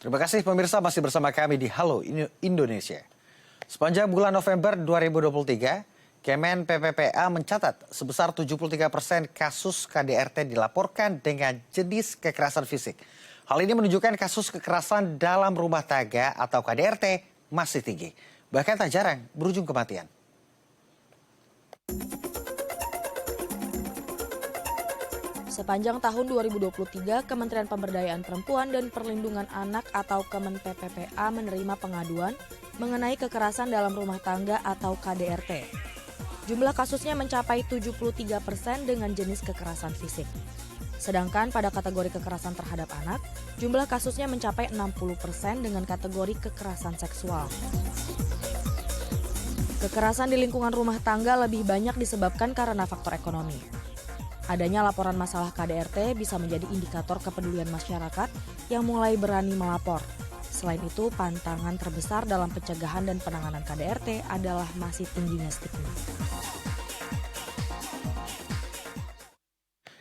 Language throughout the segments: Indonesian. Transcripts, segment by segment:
Terima kasih pemirsa masih bersama kami di Halo Indonesia. Sepanjang bulan November 2023, Kemen PPPA mencatat sebesar 73% kasus KDRT dilaporkan dengan jenis kekerasan fisik. Hal ini menunjukkan kasus kekerasan dalam rumah tangga atau KDRT masih tinggi. Bahkan tak jarang berujung kematian. Sepanjang tahun 2023, Kementerian Pemberdayaan Perempuan dan Perlindungan Anak atau Kemen PPPA menerima pengaduan mengenai kekerasan dalam rumah tangga atau KDRT. Jumlah kasusnya mencapai 73% dengan jenis kekerasan fisik. Sedangkan pada kategori kekerasan terhadap anak, jumlah kasusnya mencapai 60% dengan kategori kekerasan seksual. Kekerasan di lingkungan rumah tangga lebih banyak disebabkan karena faktor ekonomi. Adanya laporan masalah KDRT bisa menjadi indikator kepedulian masyarakat yang mulai berani melapor. Selain itu, pantangan terbesar dalam pencegahan dan penanganan KDRT adalah masih tingginya stigma.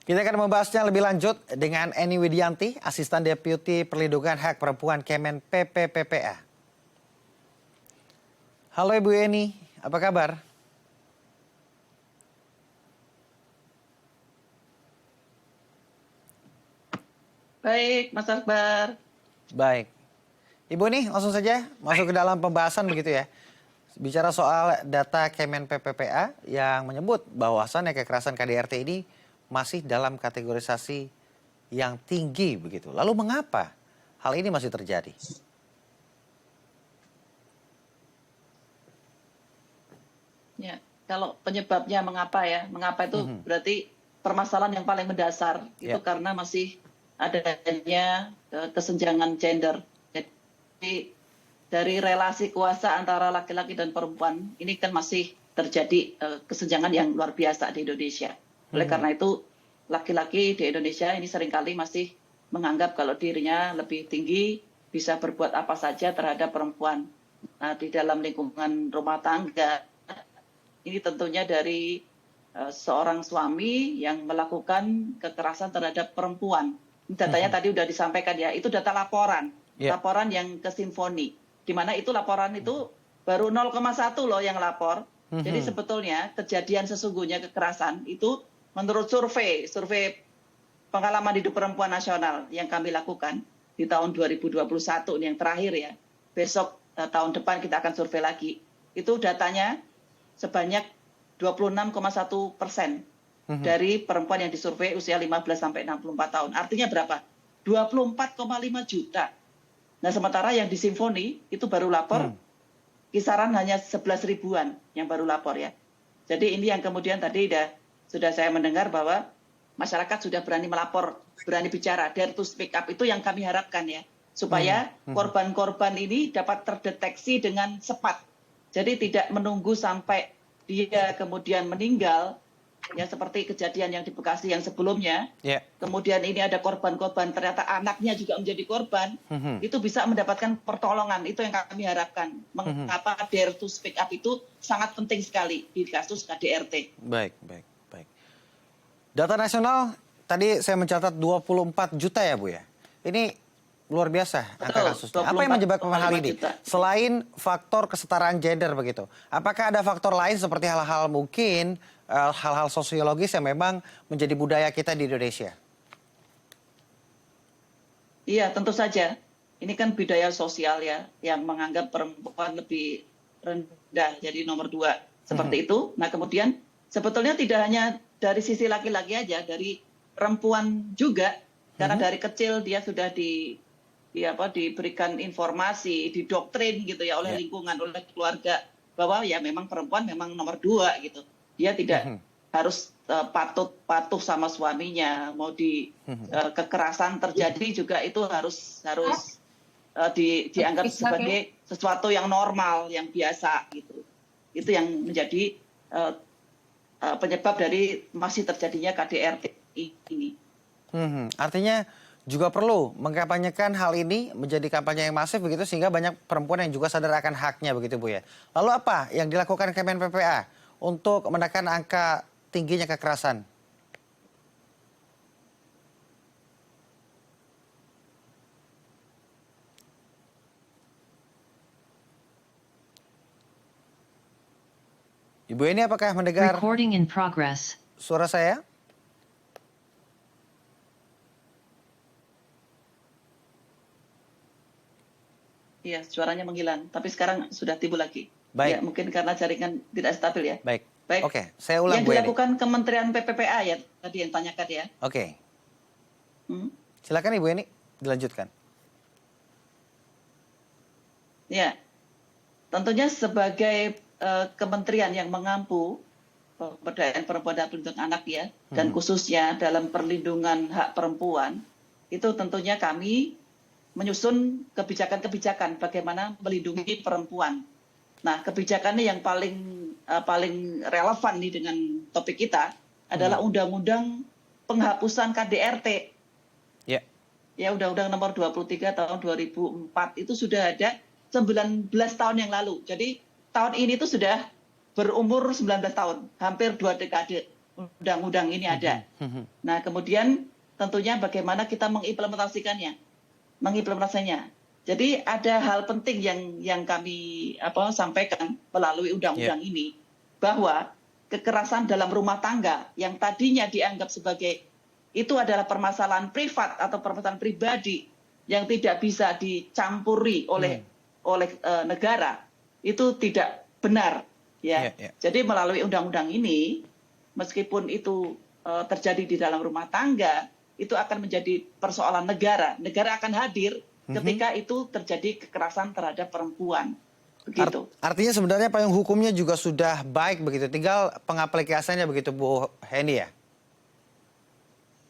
Kita akan membahasnya lebih lanjut dengan Eni Widianti, Asisten Deputi Perlindungan Hak Perempuan Kemen PPPA. Halo Ibu Eni, apa kabar? Baik, Mas Akbar. Baik. Ibu nih langsung saja masuk ke dalam pembahasan begitu ya. Bicara soal data Kemen PPPA yang menyebut bahwasannya kekerasan KDRT ini masih dalam kategorisasi yang tinggi begitu. Lalu mengapa hal ini masih terjadi? Ya, kalau penyebabnya mengapa ya? Mengapa itu berarti permasalahan yang paling mendasar itu karena masih adanya kesenjangan gender. Jadi dari relasi kuasa antara laki-laki dan perempuan ini kan masih terjadi kesenjangan yang luar biasa di Indonesia. Oleh karena itu laki-laki di Indonesia ini seringkali masih menganggap kalau dirinya lebih tinggi bisa berbuat apa saja terhadap perempuan. Nah, di dalam lingkungan rumah tangga ini tentunya dari seorang suami yang melakukan kekerasan terhadap perempuan. Datanya tadi sudah disampaikan ya, itu data laporan. Laporan yang ke Simfoni. Di mana itu laporan itu baru 0,1 loh yang lapor. Jadi sebetulnya kejadian sesungguhnya kekerasan itu menurut survei pengalaman hidup perempuan nasional yang kami lakukan di tahun 2021 ini yang terakhir ya. Besok tahun depan kita akan survei lagi. Itu datanya sebanyak 26,1% dari perempuan yang disurvei usia 15 sampai 64 tahun. Artinya berapa? 24,5 juta. Nah, sementara yang di Simfoni itu baru lapor kisaran hanya 11 ribuan yang baru lapor ya. Jadi ini yang kemudian tadi sudah saya mendengar bahwa masyarakat sudah berani melapor, berani bicara, dare to speak up, itu yang kami harapkan ya. Supaya korban-korban ini dapat terdeteksi dengan cepat. Jadi tidak menunggu sampai dia kemudian meninggal, ya seperti kejadian yang di Bekasi yang sebelumnya. Kemudian ini ada korban-korban, ternyata anaknya juga menjadi korban, itu bisa mendapatkan pertolongan. Itu yang kami harapkan. Mengapa dare to speak up itu sangat penting sekali di kasus KDRT. Baik. Data nasional tadi saya mencatat 24 juta ya Bu ya. Ini luar biasa angka kasusnya. Apa yang menyebabkan hal ini? Selain faktor kesetaraan gender begitu. Apakah ada faktor lain seperti hal-hal mungkin hal-hal sosiologis yang memang menjadi budaya kita di Indonesia? Iya, tentu saja. Ini kan budaya sosial ya, yang menganggap perempuan lebih rendah, jadi nomor 2. Seperti itu. Nah, kemudian sebetulnya tidak hanya dari sisi laki-laki aja, dari perempuan juga. Karena dari kecil dia sudah diberikan informasi, didoktrin gitu ya oleh lingkungan, oleh keluarga. Bahwa ya memang perempuan memang nomor 2 gitu. Dia tidak harus patuh sama suaminya, mau kekerasan terjadi juga itu harus dianggap sebagai sesuatu yang normal, yang biasa gitu. Itu yang menjadi penyebab dari masih terjadinya KDRT ini. Artinya juga perlu mengkampanyekan hal ini menjadi kampanye yang masif begitu sehingga banyak perempuan yang juga sadar akan haknya begitu Bu ya. Lalu apa yang dilakukan Kemen PPA untuk menekan angka tingginya kekerasan? Ibu Eni apakah mendengar Recording in progress. suara saya? Iya, suaranya menghilang. Tapi sekarang sudah timbul lagi. Baik. Ya, mungkin karena jaringan tidak stabil ya. Baik. Baik. Oke, saya ulang Yang Bu Eni. dilakukan Kementerian PPPA ya, tadi yang tanyakan ya. Oke, Hmm. silakan Ibu Eni dilanjutkan. Ya, tentunya sebagai kementerian yang mengampu pemberdayaan perempuan dan perlindungan anak ya, dan khususnya dalam perlindungan hak perempuan, itu tentunya kami menyusun kebijakan-kebijakan bagaimana melindungi perempuan. Nah, kebijakannya yang paling relevan nih dengan topik kita adalah Undang-Undang Penghapusan KDRT. Ya. Ya, Undang-Undang Nomor 23 tahun 2004 itu sudah ada 19 tahun yang lalu. Jadi tahun ini itu sudah berumur 19 tahun, hampir 2 dekade undang-undang ini ada. Nah, kemudian tentunya bagaimana kita mengimplementasikannya. Jadi ada hal penting yang kami sampaikan melalui undang-undang ini, bahwa kekerasan dalam rumah tangga yang tadinya dianggap sebagai itu adalah permasalahan privat atau permasalahan pribadi yang tidak bisa dicampuri oleh negara, itu tidak benar ya. Jadi melalui undang-undang ini, meskipun itu terjadi di dalam rumah tangga, itu akan menjadi persoalan negara. Negara akan hadir ketika itu terjadi kekerasan terhadap perempuan. Begitu. Artinya sebenarnya payung hukumnya juga sudah baik begitu, tinggal pengaplikasiannya begitu Bu Heni ya?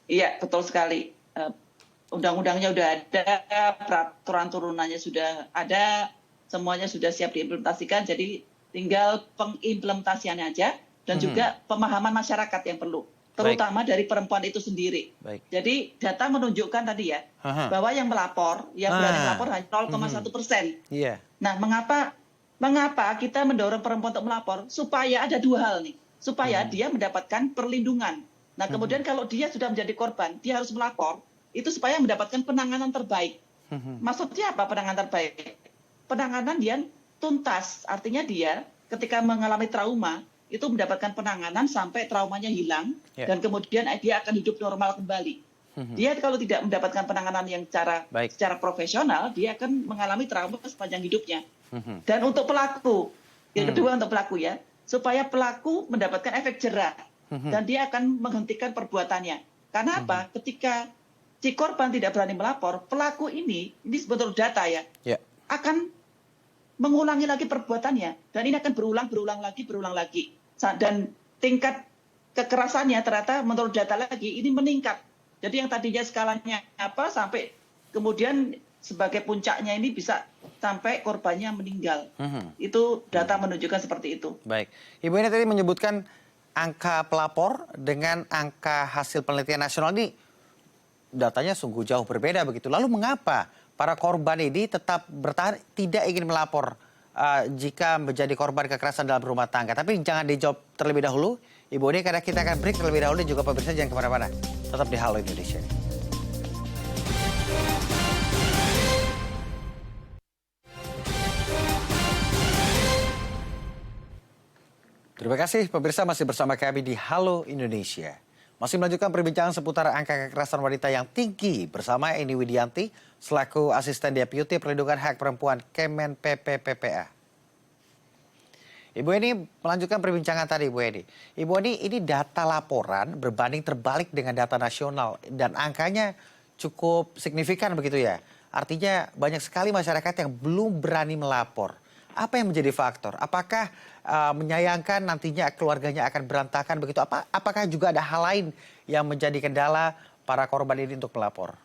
Iya, betul sekali. Undang-undangnya sudah ada, peraturan turunannya sudah ada, semuanya sudah siap diimplementasikan, jadi tinggal pengimplementasiannya aja, dan juga pemahaman masyarakat yang perlu, terutama dari perempuan itu sendiri. Jadi data menunjukkan tadi ya, bahwa yang melapor, yang berani melapor hanya 0,1%. Iya. Nah, mengapa kita mendorong perempuan untuk melapor? Supaya ada dua hal nih, supaya dia mendapatkan perlindungan. Nah, kemudian kalau dia sudah menjadi korban, dia harus melapor, itu supaya mendapatkan penanganan terbaik. Maksudnya apa penanganan terbaik? Penanganan yang tuntas, artinya dia ketika mengalami trauma, itu mendapatkan penanganan sampai traumanya hilang, dan kemudian dia akan hidup normal kembali. Dia kalau tidak mendapatkan penanganan yang secara profesional, dia akan mengalami trauma sepanjang hidupnya. Dan untuk pelaku, yang kedua untuk pelaku ya, supaya pelaku mendapatkan efek jerah, dan dia akan menghentikan perbuatannya. Karena apa? Ketika si korban tidak berani melapor, pelaku ini sebetulnya data ya, akan mengulangi lagi perbuatannya, dan ini akan berulang lagi. Dan tingkat kekerasannya ternyata menurut data lagi ini meningkat. Jadi yang tadinya skalanya sampai kemudian sebagai puncaknya ini bisa sampai korbannya meninggal. Itu data menunjukkan seperti itu. Baik. Ibu ini tadi menyebutkan angka pelapor dengan angka hasil penelitian nasional ini datanya sungguh jauh berbeda begitu. Lalu mengapa para korban ini tetap bertahan tidak ingin melapor jika menjadi korban kekerasan dalam rumah tangga? Tapi jangan dijawab terlebih dahulu, Ibu Eni, karena kita akan break terlebih dahulu, dan juga pemirsa jangan kemana-mana. Tetap di Halo Indonesia. Terima kasih pemirsa masih bersama kami di Halo Indonesia. Masih melanjutkan perbincangan seputar angka kekerasan wanita yang tinggi bersama Eni Widianti selaku Asisten Deputi Perlindungan Hak Perempuan Kemen PPPPA. Ibu Eni melanjutkan perbincangan tadi Ibu Eni. Ibu Eni, ini data laporan berbanding terbalik dengan data nasional dan angkanya cukup signifikan begitu ya. Artinya banyak sekali masyarakat yang belum berani melapor. Apa yang menjadi faktor? Apakah menyayangkan nantinya keluarganya akan berantakan begitu? Apakah juga ada hal lain yang menjadi kendala para korban ini untuk melapor?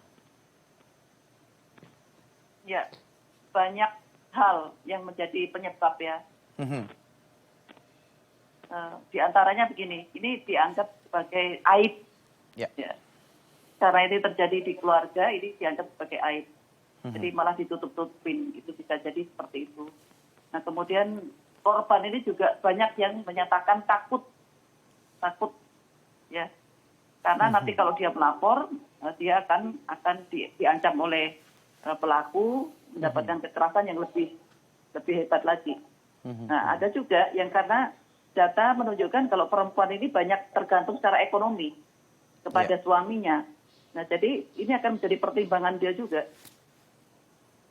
Ya, banyak hal yang menjadi penyebab ya. Di antaranya begini, ini dianggap sebagai aib. Ya. Karena ini terjadi di keluarga, ini dianggap sebagai aib. Jadi malah ditutup-tutupin, itu bisa jadi seperti itu. Nah, kemudian korban ini juga banyak yang menyatakan takut ya, karena nanti kalau dia melapor, dia akan diancam oleh pelaku, mendapatkan kekerasan yang lebih hebat lagi. Nah, ada juga yang karena data menunjukkan kalau perempuan ini banyak tergantung secara ekonomi kepada suaminya. Nah, jadi ini akan menjadi pertimbangan dia juga.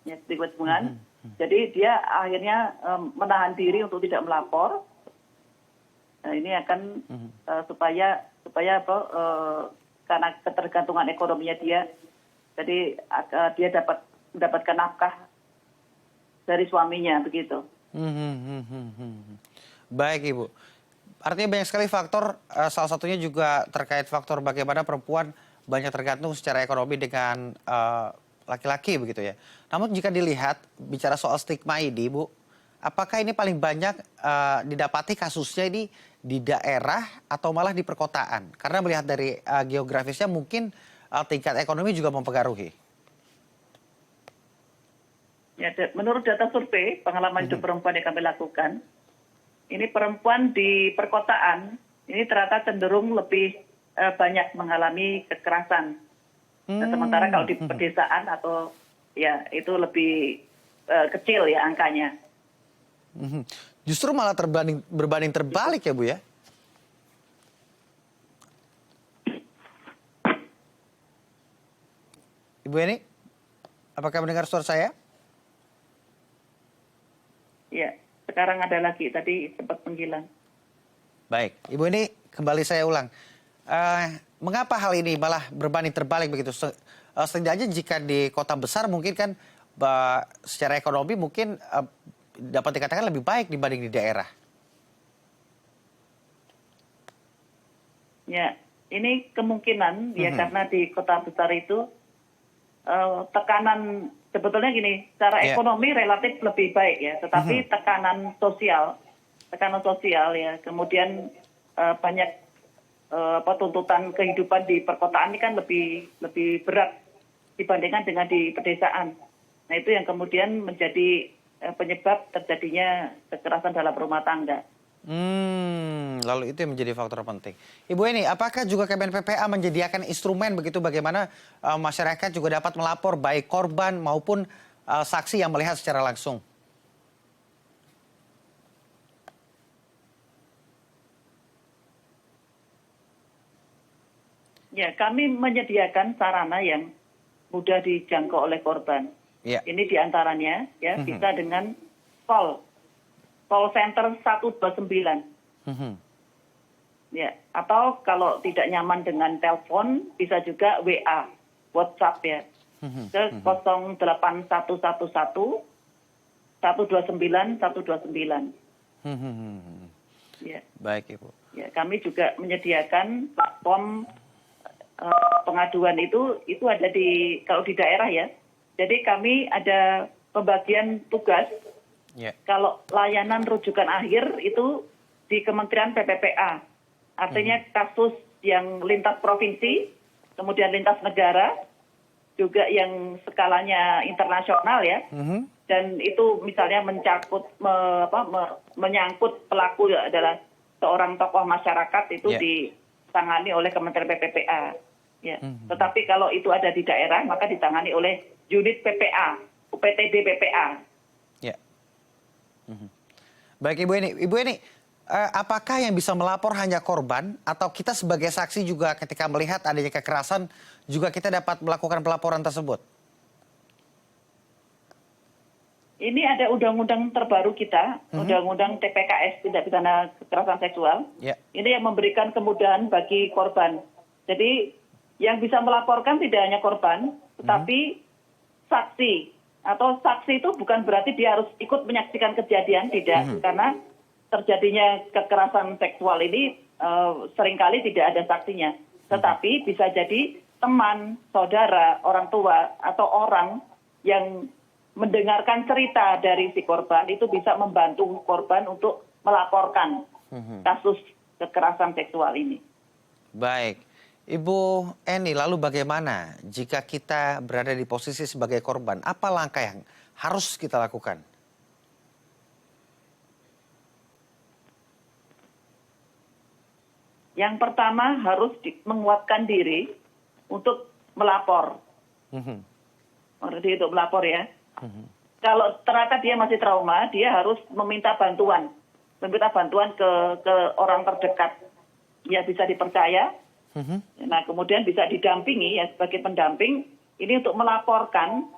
Ya, pertimbangan. Jadi dia akhirnya menahan diri untuk tidak melapor. Nah, ini akan supaya apa? Karena ketergantungan ekonominya dia, jadi dia dapat mendapatkan nafkah dari suaminya begitu. Baik Ibu. Artinya banyak sekali faktor, salah satunya juga terkait faktor bagaimana perempuan banyak tergantung secara ekonomi dengan laki-laki begitu ya. Namun jika dilihat bicara soal stigma ini Bu, apakah ini paling banyak didapati kasusnya ini di daerah atau malah di perkotaan? Karena melihat dari geografisnya mungkin tingkat ekonomi juga mempengaruhi. Ya, menurut data survei pengalaman hidup perempuan yang kami lakukan, ini perempuan di perkotaan ini ternyata cenderung lebih banyak mengalami kekerasan. Nah, sementara kalau di pedesaan atau ya itu lebih kecil ya angkanya. Justru malah berbanding terbalik ya Bu ya? Ibu Eni, apakah mendengar suara saya? Ya, sekarang ada lagi, tadi sempat panggilan. Baik, Ibu ini kembali saya ulang. Mengapa hal ini malah berbanding terbalik begitu? Setidaknya jika di kota besar mungkin kan secara ekonomi mungkin dapat dikatakan lebih baik dibanding di daerah. Ya, ini kemungkinan ya karena di kota besar itu tekanan sebetulnya gini, secara ekonomi relatif lebih baik ya, tetapi tekanan sosial ya, kemudian banyak tuntutan kehidupan di perkotaan ini kan lebih berat dibandingkan dengan di pedesaan. Nah, itu yang kemudian menjadi penyebab terjadinya kekerasan dalam rumah tangga. Lalu itu yang menjadi faktor penting. Ibu Eni, apakah juga Kemen PPA menyediakan instrumen begitu bagaimana masyarakat juga dapat melapor baik korban maupun saksi yang melihat secara langsung? Ya, kami menyediakan sarana yang mudah dijangkau oleh korban. Ya. Ini diantaranya ya bisa dengan call center 129. Ya, atau kalau tidak nyaman dengan telepon bisa juga WA, WhatsApp ya. Ke 08111 129 129. Ya. Baik, Ibu. Ya, kami juga menyediakan platform pengaduan itu ada kalau di daerah ya. Jadi kami ada pembagian tugas. Yeah. Kalau layanan rujukan akhir itu di Kementerian PPPA. Artinya kasus yang lintas provinsi, kemudian lintas negara, juga yang skalanya internasional ya. Dan itu misalnya menyangkut pelaku adalah seorang tokoh masyarakat itu ditangani oleh Kementerian PPPA. Ya. Tetapi kalau itu ada di daerah maka ditangani oleh unit PPA, UPTD PPA. Ya. Baik Ibu Eni, apakah yang bisa melapor hanya korban atau kita sebagai saksi juga ketika melihat adanya kekerasan juga kita dapat melakukan pelaporan tersebut? Ini ada undang-undang terbaru kita, undang-undang TPKS, tindak pidana kekerasan seksual. Yeah. Ini yang memberikan kemudahan bagi korban. Jadi yang bisa melaporkan tidak hanya korban, tetapi saksi. Atau saksi itu bukan berarti dia harus ikut menyaksikan kejadian, tidak. Karena terjadinya kekerasan seksual ini seringkali tidak ada saksinya. Tetapi bisa jadi teman, saudara, orang tua, atau orang yang mendengarkan cerita dari si korban itu bisa membantu korban untuk melaporkan kasus kekerasan seksual ini. Baik. Ibu Eni, lalu bagaimana jika kita berada di posisi sebagai korban? Apa langkah yang harus kita lakukan? Yang pertama harus menguatkan diri untuk melapor. Untuk melapor ya. Kalau ternyata dia masih trauma, dia harus meminta bantuan meminta bantuan ke orang terdekat, ya bisa dipercaya. Nah, kemudian bisa didampingi ya sebagai pendamping ini untuk melaporkan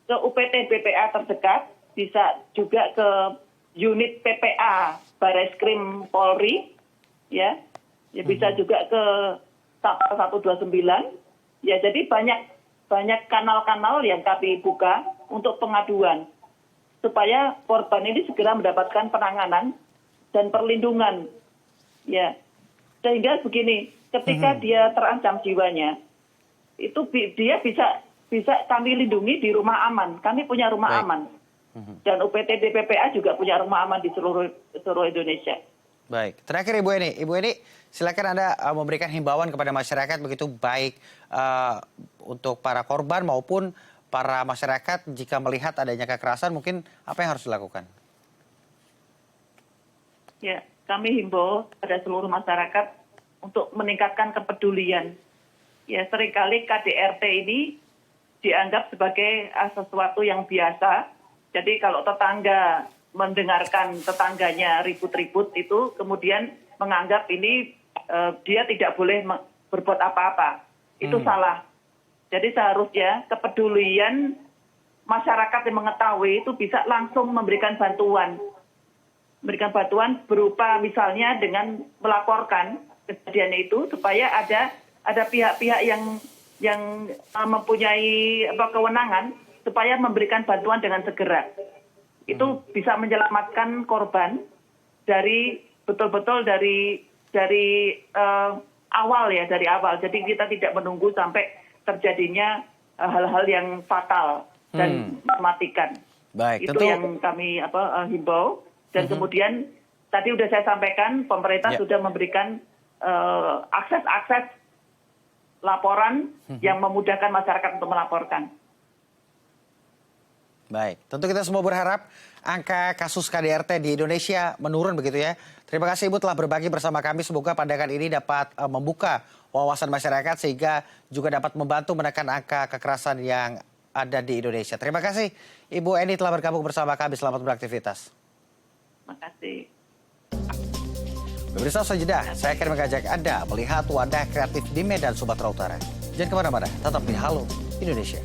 ke UPT BPA terdekat, bisa juga ke unit PPA Barreskrim Polri, ya bisa juga ke 129. Ya, jadi banyak kanal-kanal yang kami buka untuk pengaduan supaya korban ini segera mendapatkan penanganan dan perlindungan. Ya, sehingga begini, ketika dia terancam jiwanya, itu dia bisa kami lindungi di rumah aman. Kami punya rumah aman. Dan UPT BPPA juga punya rumah aman di seluruh Indonesia. Baik, terakhir Ibu Eni. Ibu Eni, silakan Anda memberikan himbauan kepada masyarakat begitu baik untuk para korban maupun para masyarakat jika melihat adanya kekerasan, mungkin apa yang harus dilakukan? Ya, kami himbau pada seluruh masyarakat untuk meningkatkan kepedulian. Ya, seringkali KDRT ini dianggap sebagai sesuatu yang biasa. Jadi kalau tetangga mendengarkan tetangganya ribut-ribut itu kemudian menganggap ini dia tidak boleh berbuat apa-apa. Itu salah. Jadi seharusnya kepedulian masyarakat yang mengetahui itu bisa langsung memberikan bantuan. Memberikan bantuan berupa misalnya dengan melaporkan kejadian itu supaya ada pihak-pihak yang mempunyai kewenangan supaya memberikan bantuan dengan segera. Itu bisa menyelamatkan korban dari betul-betul dari awal ya, dari awal. Jadi kita tidak menunggu sampai terjadinya hal-hal yang fatal dan mematikan. Baik, itu tentu yang kami himbau. Dan kemudian tadi sudah saya sampaikan pemerintah sudah memberikan akses laporan yang memudahkan masyarakat untuk melaporkan. Baik, tentu kita semua berharap angka kasus KDRT di Indonesia menurun begitu ya. Terima kasih Ibu telah berbagi bersama kami. Semoga pandangan ini dapat membuka wawasan masyarakat sehingga juga dapat membantu menekan angka kekerasan yang ada di Indonesia. Terima kasih Ibu Eni telah bergabung bersama kami. Selamat beraktivitas. Terima kasih. Pemirsa sajadah, saya akan mengajak Anda melihat wadah kreatif di Medan, Sumatera Utara. Jangan kemana-mana, tetap di Halo Indonesia.